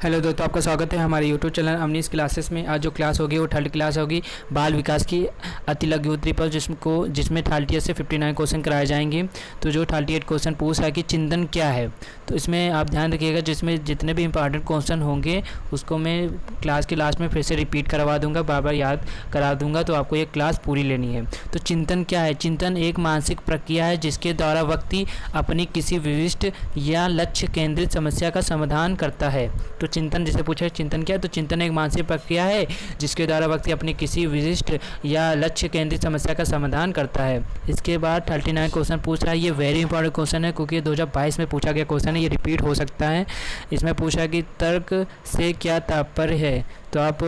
Hello दोस्तों, आपका स्वागत है हमारे यूट्यूब चैनल अमनीस क्लासेस में। आज जो क्लास होगी वो थर्ड क्लास होगी बाल विकास की अति लघु उत्तरी पर, जिसमें 38 से 59 क्वेश्चन कराए जाएंगे। तो जो 38 क्वेश्चन पूछ रहा है कि चिंतन क्या है, तो इसमें आप ध्यान रखिएगा, जिसमें जितने भी इंपॉर्टेंट क्वेश्चन होंगे उसको मैं क्लास के लास्ट में फिर से रिपीट करवा दूंगा, बार बार याद करा दूंगा, तो आपको ये क्लास पूरी लेनी है। तो चिंतन क्या है? चिंतन एक मानसिक प्रक्रिया है जिसके द्वारा व्यक्ति अपनी किसी विशिष्ट या लक्ष्य केंद्रित समस्या का समाधान करता है। तो चिंतन जैसे पूछा है चिंतन क्या है, तो चिंतन एक मानसिक प्रक्रिया है जिसके द्वारा व्यक्ति अपनी किसी विशिष्ट या लक्ष्य केंद्रित समस्या का समाधान करता है। इसके बाद 39 क्वेश्चन पूछ रहा है। ये वेरी इंपॉर्टेंट क्वेश्चन है क्योंकि 2022 में पूछा गया क्वेश्चन है, ये रिपीट हो सकता है। इसमें पूछा कि तर्क से क्या तात्पर्य है, तो आप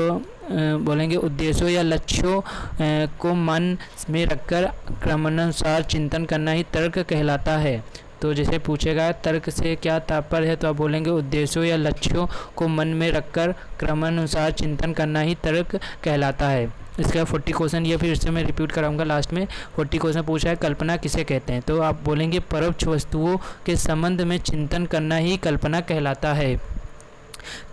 बोलेंगे उद्देश्यों या लक्ष्यों को मन में रखकर क्रमानुसार चिंतन करना ही तर्क कहलाता है। तो जैसे पूछेगा तर्क से क्या तात्पर्य है, तो आप बोलेंगे उद्देश्यों या लक्ष्यों को मन में रखकर क्रमानुसार चिंतन करना ही तर्क कहलाता है। इसका 40 क्वेश्चन ये फिर से मैं रिपीट कराऊंगा लास्ट में। 40 क्वेश्चन पूछा है कल्पना किसे कहते हैं, तो आप बोलेंगे परोक्ष वस्तुओं के संबंध में चिंतन करना ही कल्पना कहलाता है।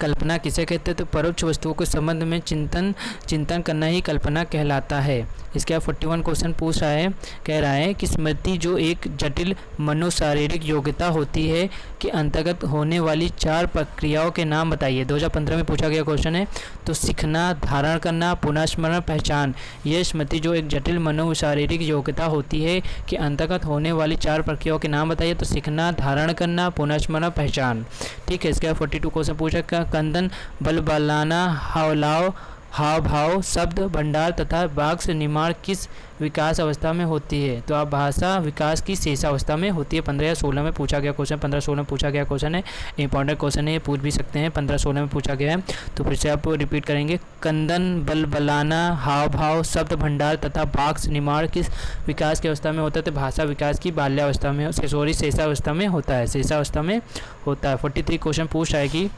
कल्पना किसे कहते हैं, तो परोक्ष वस्तुओं के संबंध में चिंतन करना ही कल्पना कहलाता है। इसके बाद 41 क्वेश्चन पूछ रहा है, कह रहा है कि स्मृति जो एक जटिल मनोशारीरिक योग्यता होती है के अंतर्गत होने वाली 4 प्रक्रियाओं के नाम बताइए। 2015 में पूछा गया क्वेश्चन है। तो सीखना, धारण करना, पुनःस्मरण, पहचान, यह स्मृति जो एक जटिल मनोशारीरिक योग्यता होती है के अंतर्गत होने वाली 4 प्रक्रियाओं के नाम बताइए। तो सीखना, धारण करना, पुनःस्मरण, पहचान। ठीक है। इसके बाद 42 क्वेश्चन पूछा कंदन, बलबलाना, हावलाव, हाव भाव, शब्द भंडार तथा वाक्य निर्माण किस विकास अवस्था में होती है, तो आप भाषा विकास की शेष अवस्था में होती है। 15 या 16 में पूछा गया क्वेश्चन, 15-16 में पूछा गया क्वेश्चन है, इंपॉर्टेंट क्वेश्चन है, ये पूछ भी सकते हैं। 15-16 में पूछा गया है, तो फिर से आप रिपीट करेंगे। कंदन, बलबलाना, हाव भाव, शब्द भंडार तथा वाक्य निर्माण किस विकास की अवस्था में होता है, तो भाषा विकास की बाल्यावस्था में, शेषावस्था में होता है, शेषावस्था में होता है। 43 क्वेश्चन पूछ रहा है कि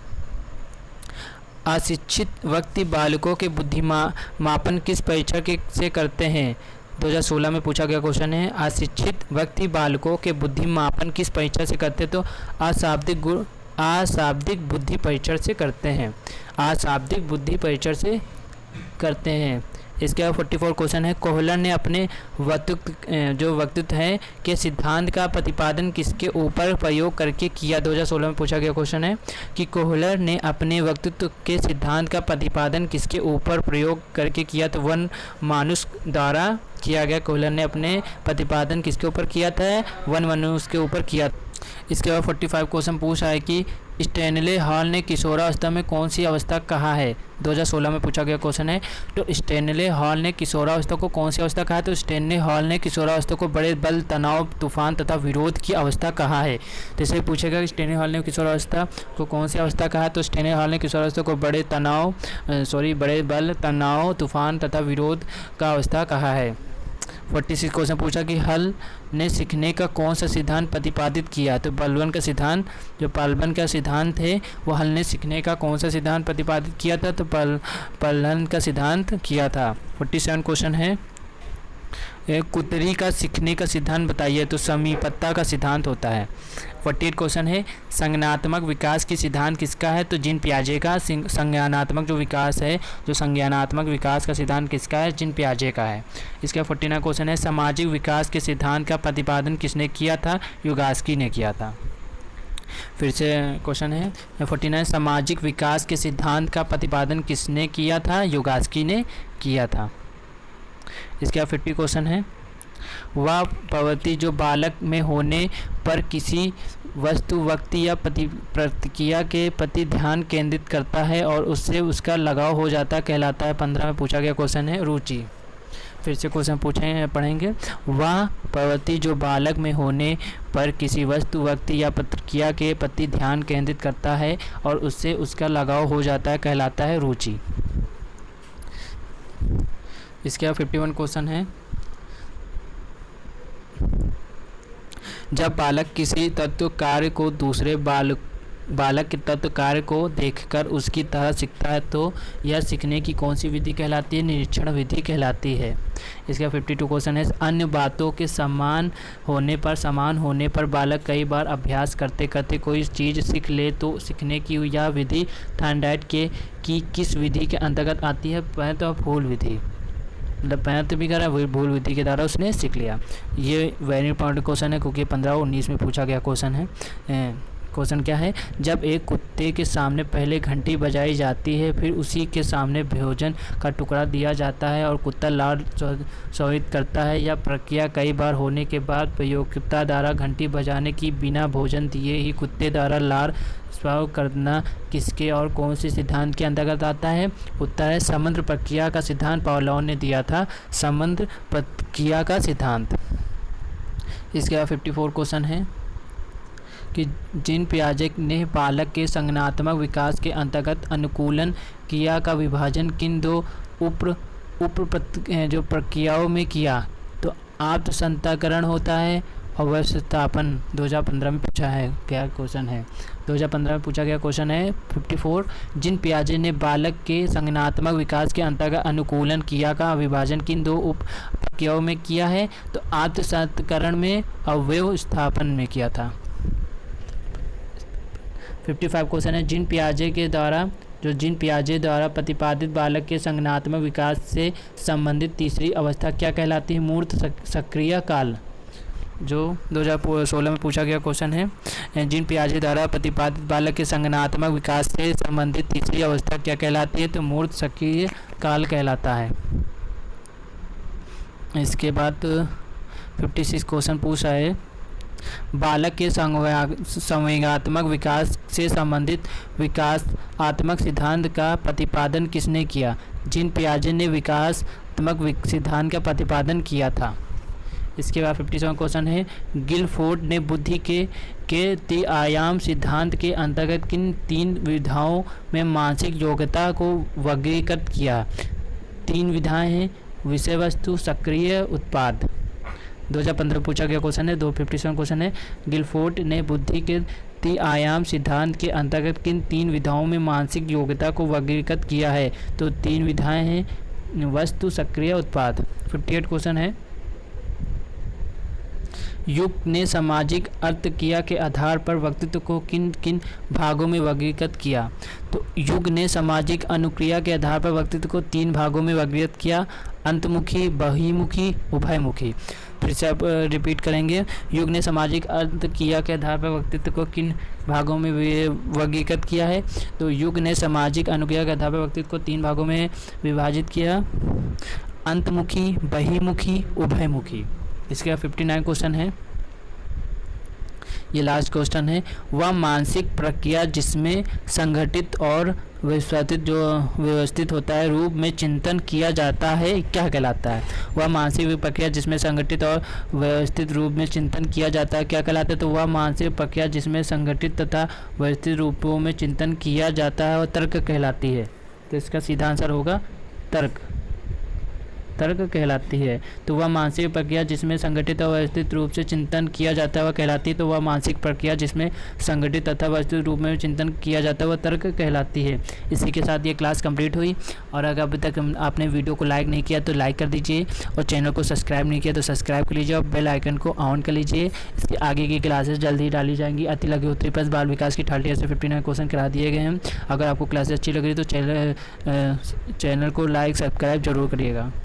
अशिक्षित व्यक्ति बालकों के बुद्धिमापन किस परीक्षण से करते हैं। 2016 में पूछा गया क्वेश्चन है, अशिक्षित व्यक्ति बालकों के बुद्धिमापन किस परीक्षण से करते हैं, तो अशाब्दिक बुद्धि परीक्षण से करते हैं, अशाब्दिक बुद्धि परीक्षण से करते हैं। इसके बाद 44 क्वेश्चन है, कोहलर ने अपने वक्तृत्व है के सिद्धांत का प्रतिपादन किसके ऊपर प्रयोग करके किया। 2016 में पूछा गया क्वेश्चन है कि कोहलर ने अपने वक्तृत्व के सिद्धांत का प्रतिपादन किसके ऊपर प्रयोग करके किया, तो वन मानुष द्वारा किया गया। कोहलर ने अपने प्रतिपादन किसके ऊपर किया था, वन मनुष्य के ऊपर किया। इसके बाद 45 क्वेश्चन पूछ रहा है कि स्टैनले हॉल ने किशोरावस्था में कौन सी अवस्था कहा है। 2016 में पूछा गया क्वेश्चन है। तो स्टैनले हॉल ने किशोरावस्था को कौन सी अवस्था कहा है, तो स्टैनले हॉल ने किशोरावस्था को बड़े बल, तनाव, तूफान तथा विरोध की अवस्था कहा है। जैसे पूछेगा कि स्टैनले हॉल ने किशोरावस्था को कौन सी अवस्था कहा है, तो स्टैनले हॉल ने किशोरावस्था को बड़े बल, तनाव, तूफान तथा विरोध का अवस्था कहा है। 46 क्वेश्चन पूछा कि हल ने सीखने का कौन सा सिद्धांत प्रतिपादित किया, तो पाल्बन का सिद्धांत, जो पाल्बन का सिद्धांत है वो हल ने सीखने का कौन सा सिद्धांत प्रतिपादित किया था, तो पाल्बन का सिद्धांत किया था। 47 क्वेश्चन है, कुतरी का सीखने का सिद्धांत बताइए, तो समीपता का सिद्धांत होता है। 48 क्वेश्चन है, संज्ञानात्मक विकास की सिद्धांत किसका है, तो जीन पियाजे का। संज्ञानात्मक जो विकास है, जो संज्ञानात्मक विकास का सिद्धांत किसका है, जीन पियाजे का है। इसका 49 क्वेश्चन है, सामाजिक विकास के सिद्धांत का प्रतिपादन किसने किया था, युगास्की ने किया था। फिर से क्वेश्चन है 49, सामाजिक विकास के सिद्धांत का प्रतिपादन किसने किया था, युगास्की ने किया था। इसके बाद 50 क्वेश्चन है, वह प्रवृत्ति जो बालक में होने पर किसी वस्तु, व्यक्ति या प्रतिक्रिया के प्रति ध्यान केंद्रित करता है और उससे उसका लगाव हो जाता कहलाता है। 15 में पूछा गया क्वेश्चन है रुचि। फिर से क्वेश्चन पढ़ेंगे, वह प्रवृत्ति जो बालक में होने पर किसी वस्तु, व्यक्ति या प्रतिक्रिया के प्रति ध्यान केंद्रित करता है और उससे उसका लगाव हो जाता है कहलाता है रुचि। इसके बाद 51 क्वेश्चन है, जब बालक किसी तत्व कार्य को दूसरे बालक के तत्व कार्य को देखकर उसकी तरह सीखता है तो यह सीखने की कौन सी विधि कहलाती है? निरीक्षण विधि कहलाती है। इसका 52 क्वेश्चन है, अन्य बातों के समान होने पर बालक कई बार अभ्यास करते करते कोई चीज़ सीख ले तो सीखने की यह विधि थॉर्नडाइक की किस विधि के अंतर्गत आती है? पहले तो भूल विधि, मतलब पहले तो भी करा भूल विधि के द्वारा उसने सीख लिया। ये वेरी इंपॉर्टेंट क्वेश्चन है क्योंकि 15 और 19 में पूछा गया क्वेश्चन है। क्वेश्चन क्या है? जब एक कुत्ते के सामने पहले घंटी बजाई जाती है, फिर उसी के सामने भोजन का टुकड़ा दिया जाता है और कुत्ता लार स्वरित करता है। यह प्रक्रिया कई बार होने के बाद प्रयोक्ता द्वारा घंटी बजाने की बिना भोजन दिए ही कुत्ते द्वारा लार स्राव करना किसके और कौन से सिद्धांत के अंतर्गत आता है? उत्तर है समंद्र प्रक्रिया का सिद्धांत पावलोव ने दिया था, समंद्र प्रक्रिया का सिद्धांत। इसके बाद 54 क्वेश्चन है कि जीन पियाजे ने बालक के संज्ञानात्मक विकास के अंतर्गत अनुकूलन क्रिया का विभाजन किन दो जो प्रक्रियाओं में किया? तो आत्म संताकरण होता है और व्यवस्थापन। 2015 में पूछा है क्या क्वेश्चन है? 2015 में पूछा गया क्वेश्चन है 54। जीन पियाजे ने बालक के संज्ञानात्मक विकास के अंतर्गत अनुकूलन क्रिया का विभाजन किन दो उप प्रक्रियाओं में किया है? तो आत्म संताकरण में और व्यवस्थापन में किया था। 55 क्वेश्चन है, जीन पियाजे द्वारा प्रतिपादित बालक के संज्ञानात्मक विकास से संबंधित तीसरी अवस्था क्या कहलाती है? मूर्त सक्रिय काल। जो 2016 में पूछा गया क्वेश्चन है, जीन पियाजे द्वारा प्रतिपादित बालक के संज्ञानात्मक विकास से संबंधित तीसरी अवस्था क्या कहलाती है? तो मूर्त सक्रिय काल कहलाता है। इसके बाद 56 क्वेश्चन पूछा है, बालक के संवेगात्मक विकास से संबंधित विकासात्मक सिद्धांत का प्रतिपादन किसने किया? जीन पियाजे ने विकासात्मक सिद्धांत का प्रतिपादन किया था। इसके बाद 57 क्वेश्चन है, गिलफोर्ड ने बुद्धि के त्रि-आयाम सिद्धांत के अंतर्गत किन 3 विधाओं में मानसिक योग्यता को वर्गीकृत किया? 3 विधाएं हैं, विषय वस्तु, सक्रिय, उत्पाद। 2015 पूछा गया क्वेश्चन है। 257 क्वेश्चन है, गिलफोर्ड ने बुद्धि के त्रि-आयाम सिद्धांत के अंतर्गत किन 3 विधाओं में मानसिक योग्यता को वर्गीकृत किया है? तो 3 विधाएं हैं, वस्तु, सक्रिय, उत्पाद। 58 क्वेश्चन है, युग ने सामाजिक अर्थ क्रिया के आधार पर व्यक्तित्व को किन किन भागों में वर्गीकृत किया? तो युग ने सामाजिक अनुक्रिया के आधार पर व्यक्तित्व को 3 भागों में वर्गीकृत किया, अंतमुखी, बहिमुखी, उभयमुखी। फिर से आप रिपीट करेंगे, युग ने सामाजिक अर्थ क्रिया के आधार पर व्यक्तित्व को किन भागों में वर्गीकृत किया है? तो युग ने सामाजिक अनुक्रिया के आधार पर व्यक्तित्व को 3 भागों में विभाजित किया, अंतमुखी, बहिमुखी, उभयमुखी। इसके बाद 59 क्वेश्चन है, ये लास्ट क्वेश्चन है, वह मानसिक प्रक्रिया जिसमें संगठित और व्यवस्थित होता है रूप में चिंतन किया जाता है क्या कहलाता है? वह मानसिक प्रक्रिया जिसमें संगठित और व्यवस्थित रूप में चिंतन किया जाता है क्या कहलाता है? तो वह मानसिक प्रक्रिया जिसमें संगठित तथा व्यवस्थित रूपों में चिंतन किया जाता है वह तर्क कहलाती है। तो इसका सीधा आंसर होगा तर्क कहलाती है। तो वह मानसिक प्रक्रिया जिसमें संगठित और व्यवस्थित रूप से चिंतन किया जाता है वह कहलाती है। तो वह मानसिक प्रक्रिया जिसमें संगठित तथा व्यवस्थित रूप में चिंतन किया जाता है वह तर्क कहलाती है। इसी के साथ ये क्लास कंप्लीट हुई। और अगर अभी तक आपने वीडियो को लाइक नहीं किया तो लाइक कर दीजिए और चैनल को सब्सक्राइब नहीं किया तो सब्सक्राइब कर लीजिए और बेल आइकन को ऑन कर लीजिए। इसके आगे की क्लासेस जल्द ही डाली जाएंगी। अतिल अग्निहोत्री प्लस बाल विकास की 30 से 59 क्वेश्चन करा दिए गए हैं। अगर आपको क्लासेस अच्छी लग रही तो चैनल को लाइक सब्सक्राइब जरूर करिएगा।